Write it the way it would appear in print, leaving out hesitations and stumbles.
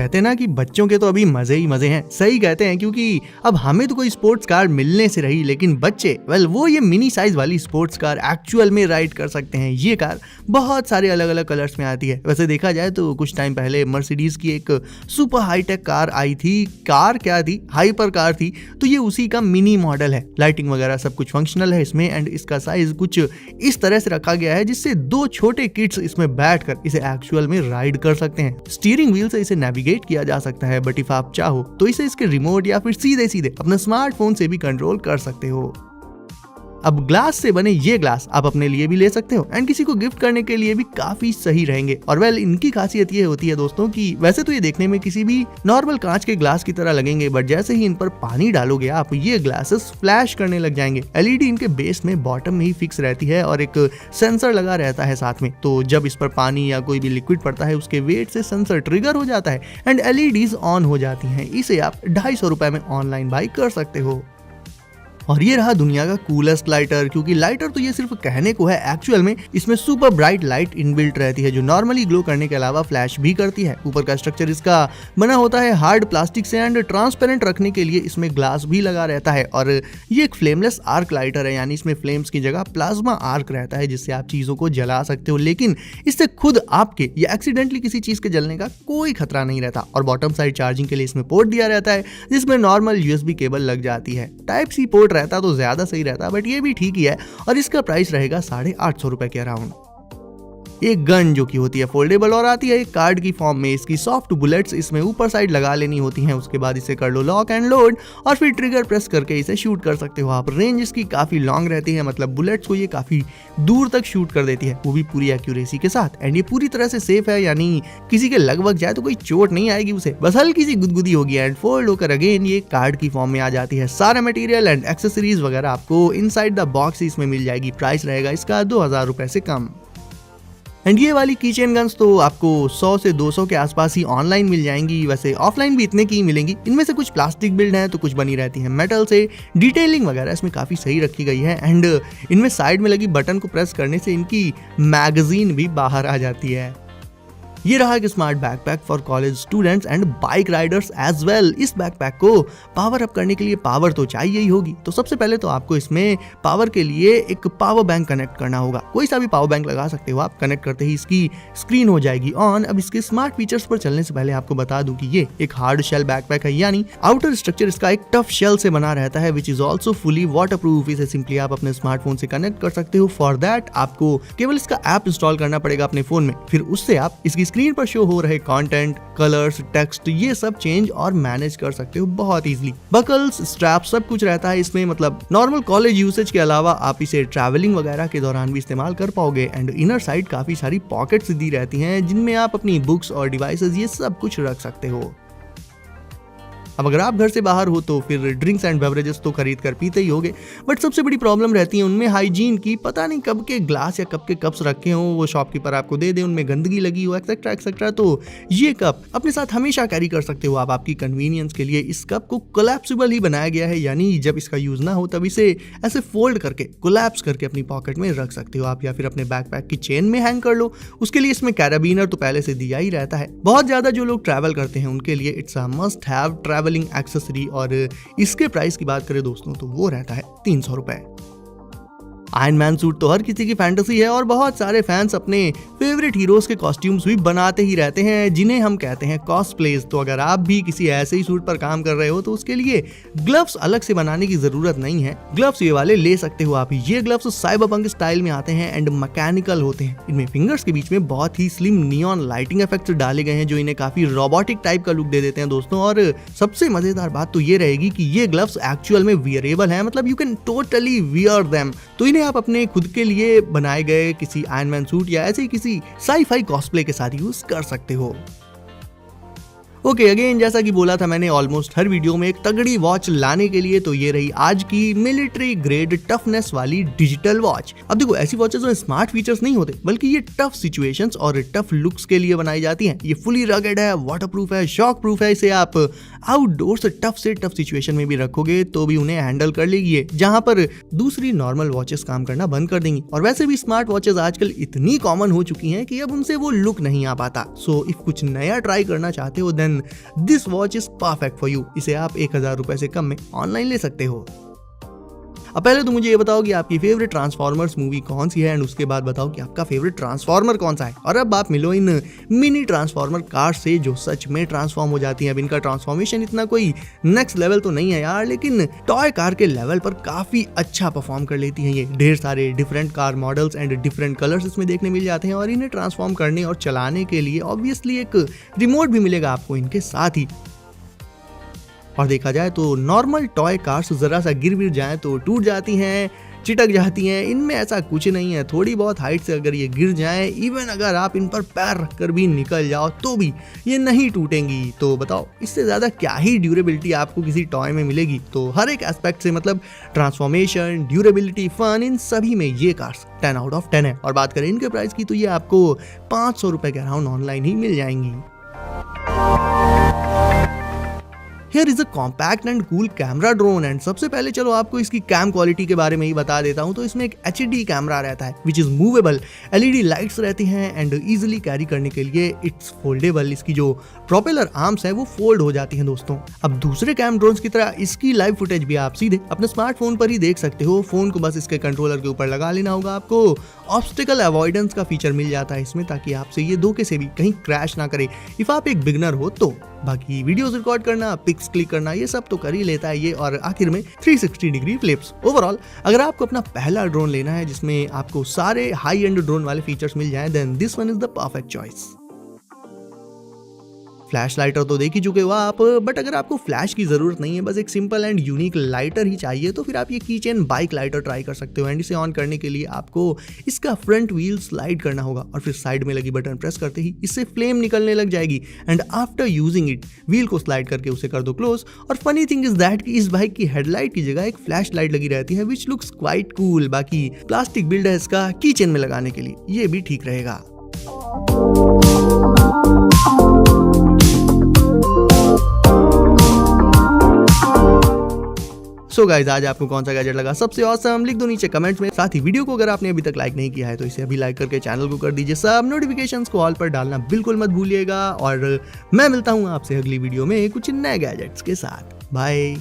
कहते हैं ना कि बच्चों के तो अभी मजे ही मजे हैं। सही कहते हैं, क्योंकि अब हमें तो कोई स्पोर्ट्स कार मिलने से रही, लेकिन बच्चे वो ये मिनी साइज वाली स्पोर्ट्स कार एक्चुअल में राइड कर सकते हैं। ये कार बहुत सारे अलग अलग कलर्स में आती है। वैसे देखा जाए तो कुछ टाइम पहले मर्सिडीज की एक सुपर हाईटेक कार आई थी। कार क्या थी, हाइपर कार थी। तो ये उसी का मिनी मॉडल है। लाइटिंग वगैरह सब कुछ फंक्शनल है इसमें, एंड इसका साइज कुछ इस तरह से रखा गया है जिससे 2 छोटे किड्स इसमें बैठकर इसे एक्चुअल में राइड कर सकते हैं। स्टीयरिंग व्हील से इसे नेविगेट किया जा सकता है, बट इफ आप चाहो तो इसे इसके रिमोट या फिर सीधे सीधे अपने स्मार्टफोन से भी कंट्रोल कर सकते हो। अब ग्लास से बने ये ग्लास आप अपने लिए भी ले सकते हो, एंड किसी को गिफ्ट करने के लिए भी काफी सही रहेंगे। और इनकी खासियत ये होती है दोस्तों कि वैसे तो ये देखने में किसी भी नॉर्मल कांच के ग्लास की तरह लगेंगे, बट जैसे ही इन पर पानी डालोगे आप, ये ग्लासेस फ्लैश करने लग जाएंगे। एलईडी इनके बेस में बॉटम में ही फिक्स रहती है और एक सेंसर लगा रहता है साथ में। तो जब इस पर पानी या कोई भी लिक्विड पड़ता है, उसके वेट से सेंसर ट्रिगर हो जाता है एंड एलईडीज ऑन हो जाती हैं। इसे आप 250 रुपए में ऑनलाइन बाई कर सकते हो। और ये रहा दुनिया का कूलेस्ट लाइटर, क्योंकि लाइटर तो ये सिर्फ कहने को है, एक्चुअल में इसमें सुपर ब्राइट लाइट इनबिल्ट रहती है जो नॉर्मली ग्लो करने के अलावा फ्लैश भी करती है। ऊपर का स्ट्रक्चर इसका बना होता है हार्ड प्लास्टिक से, एंड ट्रांसपेरेंट रखने के लिए इसमें ग्लास भी लगा रहता है। और ये एक फ्लेमलेस आर्क लाइटर है, यानी इसमें फ्लेम्स की जगह प्लाज्मा आर्क रहता है जिससे आप चीजों को जला सकते हो, लेकिन इससे खुद आपके या एक्सीडेंटली किसी चीज के जलने का कोई खतरा नहीं रहता। और बॉटम साइड चार्जिंग के लिए इसमें पोर्ट दिया रहता है जिसमें नॉर्मल यूएसबी केबल लग जाती है। टाइप सी पोर्ट रहता तो ज्यादा सही रहता, बट ये भी ठीक ही है। और इसका प्राइस रहेगा 850 रुपए के अराउंड। एक गन जो कि होती है फोल्डेबल और आती है एक कार्ड की फॉर्म में। इसकी सॉफ्ट बुलेट्स इसमें ऊपर साइड लगा लेनी होती हैं। उसके बाद इसे कर लो लॉक एंड लोड और फिर ट्रिगर प्रेस करके इसे शूट कर सकते हो आप। रेंज इसकी काफी लॉन्ग रहती है, मतलब बुलेट्स को ये काफी दूर तक शूट कर देती है, वो भी पूरी एक्यूरेसी के साथ। एंड ये पूरी तरह से सेफ है, यानी किसी के लगभग जाए तो कोई चोट नहीं आएगी उसे, बस हल्की सी गुदगुदी होगी। एंड फोल्ड होकर अगेन ये कार्ड की फॉर्म में आ जाती है। सारा मटेरियल एंड एक्सेसरीज वगैरह आपको इनसाइड द बॉक्स इसमें मिल जाएगी। प्राइस रहेगा इसका 2000 रुपए से कम। एंड ये वाली कीचेन गन्स तो आपको 100 से 200 के आसपास ही ऑनलाइन मिल जाएंगी। वैसे ऑफलाइन भी इतने की ही मिलेंगी। इनमें से कुछ प्लास्टिक बिल्ड हैं तो कुछ बनी रहती हैं मेटल से। डिटेलिंग वगैरह इसमें काफी सही रखी गई है, एंड इनमें साइड में लगी बटन को प्रेस करने से इनकी मैगजीन भी बाहर आ जाती है। ये रहा एक smart backpack for college students and bike riders as well. इस बैकपैक को पावर अप करने के लिए पावर तो चाहिए ही होगी। तो सबसे पहले तो आपको इसमें पावर के लिए एक पावर बैंक कनेक्ट करना होगा। कोई सा भी पावर बैंक लगा सकते हो आप। कनेक्ट करते ही इसकी स्क्रीन हो जाएगी ऑन। अब इसके स्मार्ट फीचर्स पर चलने से पहले आपको बता दूं कि ये एक हार्ड शेल बैकपैक है, यानी आउटर स्ट्रक्चर इसका एक टफ शेल से बना रहता है, which is also fully water proof. इसे सिंपली आप अपने स्मार्टफोन से कनेक्ट कर सकते हो। फॉर दैट आपको केवल इसका ऐप इंस्टॉल करना पड़ेगा अपने फोन में। फिर उससे आप इसकी स्क्रीन पर शो हो रहे कंटेंट, कलर्स, टेक्स्ट, ये सब चेंज और मैनेज कर सकते हो बहुत इजीली। बकल्स, स्ट्रैप सब कुछ रहता है इसमें, मतलब नॉर्मल कॉलेज यूसेज के अलावा आप इसे ट्रैवलिंग वगैरह के दौरान भी इस्तेमाल कर पाओगे। एंड इनर साइड काफी सारी पॉकेट्स दी रहती हैं जिनमें आप अपनी बुक्स और डिवाइसेस ये सब कुछ रख सकते हो। अब अगर आप घर से बाहर हो तो फिर ड्रिंक्स एंड बेवरेजेस तो खरीद कर पीते ही होगे, बट सबसे बड़ी प्रॉब्लम रहती है उनमें हाइजीन की। पता नहीं कब के ग्लास या कब के कप्स रखे हो, वो शॉपकीपर आपको दे दे, उनमें गंदगी लगी हो, एक्सेट्रा एक्सेट्रा। तो ये कप अपने साथ हमेशा कैरी कर सकते हो आप आपकी कन्वीनियंस के लिए। इस कप को कोलैप्सिबल ही बनाया गया है, यानी जब इसका यूज ना हो तब इसे ऐसे फोल्ड करके कोलैप्स करके अपनी पॉकेट में रख सकते हो आप, या फिर अपने बैकपैक की चेन में हैंग कर लो। उसके लिए इसमें कैराबिनर तो पहले से दिया ही रहता है। बहुत ज्यादा जो लोग ट्रैवल करते हैं उनके लिए it's a must have travelling accessory. और इसके प्राइस की बात करें दोस्तों तो वो रहता है 300 रुपए। आयरन मैन सूट तो हर किसी की फैंटेसी है, और बहुत सारे फैंस अपने फेवरेट हीरोज के कॉस्ट्यूम्स भी बनाते ही रहते हैं, जिन्हें हम कहते हैं कॉस्प्लेज। तो अगर आप भी किसी ऐसे ही सूट पर काम कर रहे हो तो उसके लिए ग्लव्स अलग से बनाने की जरूरत नहीं है। ग्लव्स ये वाले ले सकते हो आप। ये ग्लव्स साइबरपंक स्टाइल में आते हैं एंड मैकेनिकल होते हैं। इनमें फिंगर्स के बीच में बहुत ही स्लिम नियॉन लाइटिंग इफेक्ट्स डाले गए हैं जो इन्हें काफी रोबोटिक टाइप का लुक दे देते हैं दोस्तों। और सबसे मजेदार बात तो ये रहेगी कि ये ग्लव्स एक्चुअल में वियरेबल हैं, मतलब you can totally wear them. तो इन्हें आप अपने खुद के लिए बनाए गए किसी आयरन मैन सूट या ऐसे ही किसी साई-फाई कॉस्प्ले के साथ यूज कर सकते हो। ओके अगेन जैसा कि बोला था मैंने ऑलमोस्ट हर वीडियो में एक तगड़ी वॉच लाने के लिए, तो ये रही आज की मिलिट्री ग्रेड टफनेस वाली डिजिटल वॉच। अब देखो ऐसी वॉचेस में स्मार्ट फीचर्स नहीं होते, बल्कि ये टफ सिचुएशंस और टफ लुक्स के लिए बनाई जाती हैं। ये फुली रगेड है, वाटरप्रूफ है, शॉक प्रूफ है। इसे आप आउटडोर से टफ सिचुएशन में भी रखोगे तो भी उन्हें हैंडल कर लेगी, जहां पर दूसरी नॉर्मल वॉचेस काम करना बंद कर देंगी। और वैसे भी स्मार्ट वॉचेस आजकल इतनी कॉमन हो चुकी हैं कि अब उनसे वो लुक नहीं आ पाता। सो इफ कुछ नया ट्राई करना चाहते हो then then this watch is perfect for you. इसे आप 1000 रुपए से कम में ऑनलाइन ले सकते हो। अब पहले तो मुझे ये बताओ कि आपकी फेवरेट ट्रांसफॉर्मर्स मूवी कौन सी है एंड उसके बाद बताओ कि आपका फेवरेट ट्रांसफॉर्मर कौन सा है। और अब आप मिलो इन मिनी ट्रांसफॉर्मर कार से जो सच में ट्रांसफॉर्म हो जाती हैं। अब इनका ट्रांसफॉर्मेशन इतना कोई नेक्स्ट लेवल तो नहीं है यार, लेकिन टॉय कार के लेवल पर काफी अच्छा परफॉर्म कर लेती हैं ये। ढेर सारे different car models and different colours इसमें देखने मिल जाते हैं और इन्हें ट्रांसफॉर्म करने और चलाने के लिए ऑब्वियसली एक रिमोट भी मिलेगा आपको इनके साथ ही। और देखा जाए तो नॉर्मल टॉय कार्स जरा सा गिर गिर जाए तो टूट जाती हैं, चिटक जाती हैं। इनमें ऐसा कुछ नहीं है, थोड़ी बहुत हाइट से अगर ये गिर जाएं, इवन अगर आप इन पर पैर रखकर भी निकल जाओ तो भी ये नहीं टूटेंगी। तो बताओ इससे ज़्यादा क्या ही ड्यूरेबिलिटी आपको किसी टॉय में मिलेगी। तो हर एक एस्पेक्ट से मतलब ट्रांसफॉर्मेशन, ड्यूरेबिलिटी, फन, इन सभी में ये कार्स 10 आउट ऑफ 10 है। और बात करें इनके प्राइस की तो ये आपको 500 रुपये के अराउंड ऑनलाइन ही मिल जाएंगी। Here is a compact and cool camera drone and सबसे पहले चलो आपको इसकी कैम क्वालिटी के बारे में ही बता देता हूँ। तो इसमें एक HD कैमरा रहता है which is movable, LED lights रहती हैं एंड इजिली कैरी करने के लिए इट्स फोल्डेबल। इसकी जो प्रोपेलर आर्म्स है वो फोल्ड हो जाती हैं दोस्तों। अब दूसरे कैम ड्रोन्स की तरह इसकी लाइव फुटेज भी आप सीधे अपने स्मार्टफोन पर ही देख सकते हो। फोन को बस इसके कंट्रोलर के ऊपर लगा लेना होगा। आपको ऑब्स्टिकल अवॉइडेंस का फीचर मिल जाता है इसमें, ताकि आपसे ये धोखे से भी कहीं क्रैश ना करे इफ आप एक बिगनर हो तो। बाकी वीडियोस रिकॉर्ड करना, पिक्स क्लिक करना, ये सब तो कर ही लेता है ये। और आखिर में 360 डिग्री फ्लिप्स। ओवरऑल अगर आपको अपना पहला ड्रोन लेना है जिसमें आपको सारे हाई एंड ड्रोन वाले फीचर्स मिल जाएं, then this one is the perfect choice. Flash lighter तो देख ही चुके हो आप, बट अगर आपको फ्लैश की जरूरत नहीं है, बस एक सिंपल एंड यूनिक लाइटर ही चाहिए, तो फिर आप ये कीचेन बाइक लाइटर ट्राई कर सकते हो। एंड इसे ऑन करने के लिए आपको इसका फ्रंट व्हील स्लाइड करना होगा और फिर साइड में लगी बटन प्रेस करते ही इससे फ्लेम निकलने लग जाएगी। And after using it wheel को स्लाइड करके उसे कर दो क्लोज। और फनी थिंग इज दैट कि इस बाइक की हेडलाइट की जगह एक फ्लैश लाइट लगी रहती है विच लुक्स क्वाइट कूल। बाकी प्लास्टिक बिल्ड है इसका कीचेन में लगाने के लिए, ये भी ठीक रहेगा। सो गाइज आज आपको कौन सा गैजेट लगा सबसे ऑसम, लिख दो नीचे कमेंट्स में। साथ ही वीडियो को अगर आपने अभी तक लाइक नहीं किया है तो इसे अभी लाइक करके चैनल को कर दीजिए सब। नोटिफिकेशंस को ऑल पर डालना बिल्कुल मत भूलिएगा। और मैं मिलता हूँ आपसे अगली वीडियो में कुछ नए गैजेट्स के साथ। बाय।